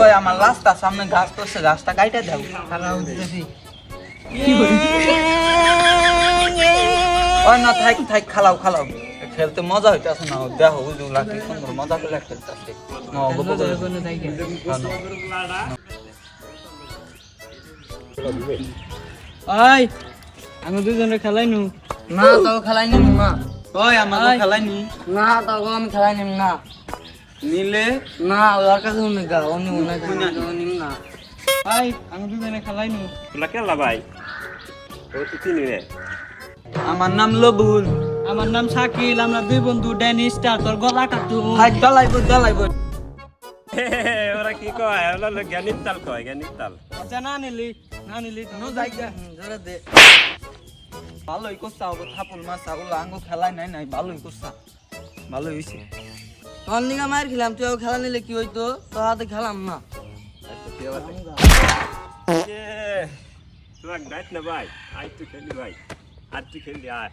কই আমার রাস্তা সামনে ঘাস করছে ঘাসটা কাইটা দাও খারাপ হইতেছি ওই না থাক থাক খালাও খালাও খেলতে মজা হইতাছে না দেখো বুঝলা কি সুন্দর মজা করে খেলতেছে কোনো জায়গা ওই আমি দুজনে খেলাই নু না তাও খেলাই নিম না ওই আমার খেলাইনি না তাও আমি খেলাই নিম না নিলে না ওর কাছে উনি গা উনি নিম না ভাই আমি দুজনে খেলাই নু তোলা কেলা ভাই ও তো চিনি রে আমার নাম লবুল আমার নাম শাকিল আমরা দুই বন্ধু ড্যানিশ স্টার তোর গলা কাটু ভাই দলাইবো ওরা কি কয় ওরা জ্ঞানীর তাল কয় জ্ঞানীর তাল আচ্ছা না নিলি নো জায়গা জোরে দে ভালোই করছা হবে থাপুল মাছা ওলা আঙ্গো খেলাই নাই নাই ভালোই করছা ভালোই হইছে তোর নিগা মার খেলাম তুই খেলা নিলে কি হইতো তোর হাতে খেলাম না তোমার ডাইট না ভাই আয় তুই খেলি ভাই আর তুই খেলি আয়